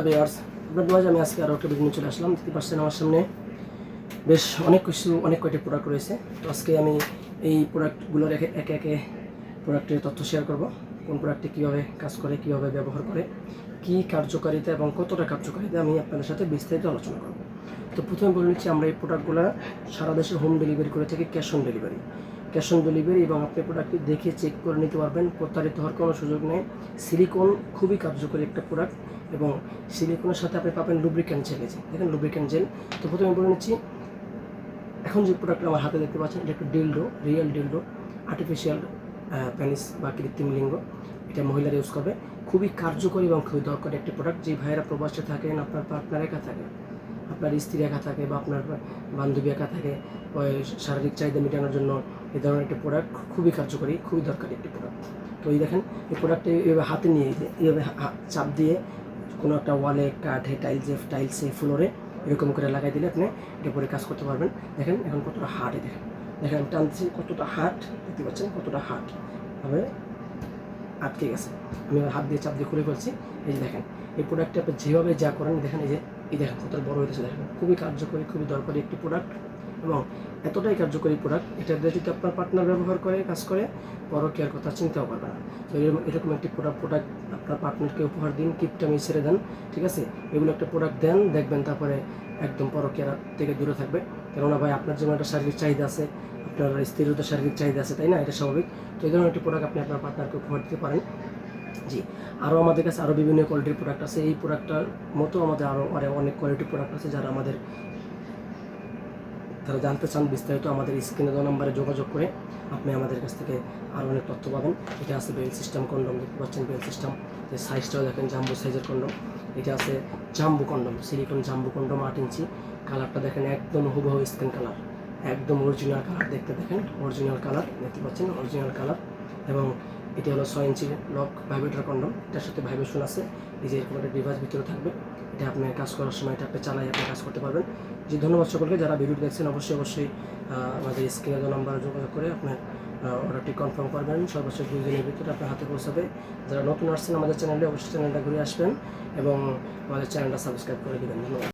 Viewers, আপনাদের মাঝে আমি আজকে আরও একটা ভিডিও নিয়ে চলে আসলাম। দেখতে পাচ্ছেন আমার সামনে বেশ অনেক কয়টি প্রোডাক্ট রয়েছে। তো আজকে আমি এই প্রোডাক্টগুলোর একে একে প্রোডাক্টের তথ্য শেয়ার করব। কোন প্রোডাক্টটি কীভাবে কাজ করে, কীভাবে ব্যবহার করে, কী কার্যকারিতা এবং কতটা কার্যকারিতা আমি আপনাদের সাথে বিস্তারিত আলোচনা করব। তো প্রথমে বলে নিচ্ছি, আমরা এই প্রোডাক্টগুলো সারা দেশে হোম ডেলিভারি করে থাকি, ক্যাশ অন ডেলিভারি এবং আপনি প্রোডাক্টটি দেখে চেক করে নিতে পারবেন। প্রতারিত হওয়ার কোনো সুযোগ নেই। সিলিকন খুবই কার্যকরী একটা প্রোডাক্ট এবং সিলিকনের সাথে আপনি পাবেন লুব্রিক্যান্ট জেল। দেখেন লুব্রিক্যান্ট জেল। তো প্রথমে বলে নিচ্ছি, এখন যে প্রোডাক্টটা আমার হাতে দেখতে পাচ্ছেন, এটা একটা dildo, real dildo, artificial penis বা কৃত্রিম লিঙ্গ। এটা মহিলারা ইউজ করবে। খুবই কার্যকরী এবং খুবই দরকারি একটি প্রোডাক্ট। যে ভাইয়েরা প্রবাসে থাকেন, আপনার পার্টনার একা থাকে, আপনার স্ত্রী একা থাকে বা আপনার বান্ধবী একা থাকে, শারীরিক চাহিদা মেটানোর জন্য এই ধরনের একটি প্রোডাক্ট খুবই কার্যকরী, খুবই দরকারি একটি প্রোডাক্ট। তো এই দেখেন, এই প্রোডাক্টটা এইভাবে হাতে নিয়ে এইভাবে চাপ দিয়ে কোনো একটা ওয়ালে, কাঠে, টাইলসে, ফ্লোরে এরকম করে লাগাই দিলে আপনি এটা পরে কাজ করতে পারবেন। দেখেন এখন কতটা হার্ড, দেখেন আমি টানতেছি, কতটা হার্ড দেখতে পাচ্ছেন, কতটা হার্ড ভাবে আটকে গেছে। আমি হাত দিয়ে চাপ দিয়ে খুলে ফেলছি। এই যে দেখেন, এই প্রোডাক্টটা আপনি যেভাবে যা করেন, দেখেন এই দেখেন কতটা বড় হয়েছে। দেখেন খুবই কার্যকরী, খুবই দরকারি একটি প্রোডাক্ট এবং এতটাই কার্যকরী প্রোডাক্ট, এটা দিয়ে যদি আপনার পার্টনার ব্যবহার করে, কাজ করে, পরকীয়ার কথা চিন্তাও করবে না। তো এরকম একটি প্রোডাক্ট আপনার পার্টনারকে উপহার দিন, কিপটা ছেড়ে দেন, ঠিক আছে? এগুলো একটা প্রোডাক্ট দেন, দেখবেন তারপরে একদম পরকীয়ার থেকে দূরে থাকবে। কেননা ভাই, আপনার যেমন একটা শারীরিক চাহিদা আছে, আপনার স্ত্রীরও তো শারীরিক চাহিদা আছে, তাই না? এটা স্বাভাবিক। তো এই ধরনের একটি প্রোডাক্ট আপনি আপনার পার্টনারকে উপহার দিতে পারেন। জি, আরও আমাদের কাছে আরও বিভিন্ন কোয়ালিটির প্রোডাক্ট আছে। এই প্রোডাক্টটার মতো আমাদের আরও অনেক কোয়ালিটির প্রোডাক্ট আছে। যারা জানতে চান বিস্তারিত, আমাদের স্ক্রিনে দেওয়া নাম্বারে যোগাযোগ করে আপনি আমাদের কাছ থেকে আরও অনেক তথ্য পাবেন। এটা আছে বেল সিস্টেম কন্ডম, দেখতে পাচ্ছেন বেল সিস্টেম, যে সাইজটাও দেখেন জাম্বো সাইজের কন্ডম। এটা আছে jumbo condom, silicone jumbo condom 8 inch. কালারটা দেখেন একদম হুবহু স্কিন কালার, একদম অরিজিনাল কালার। দেখেন অরিজিনাল কালার, দেখতে পাচ্ছেন অরিজিনাল কালার। এবং এটি হলো 6 ইঞ্চি লক ভাইব্রেটর কন্ডম। এটার সাথে ভাইব্রেশন আছে, এই যে এরকম একটা ডিভাইস ভিতরে থাকবে। এটা আপনার কাজ করার সময় এটা আপনি চালাই আপনি কাজ করতে পারবেন। জি, ধন্যবাদ সকলকে। যারা ভিডিও দেখছেন অবশ্যই আমাদের স্ক্রিনে দেওয়া নাম্বারে যোগাযোগ করে আপনার অর্ডারটি কনফার্ম করবেন। সর্বোচ্চ 2 দিনের ভিতরে আপনার হাতে পৌঁছাবে। যারা নতুন আসছেন আমাদের চ্যানেলে, অবশ্যই চ্যানেলটা ঘুরে আসবেন এবং আমাদের চ্যানেলটা সাবস্ক্রাইব করে দেবেন। ধন্যবাদ।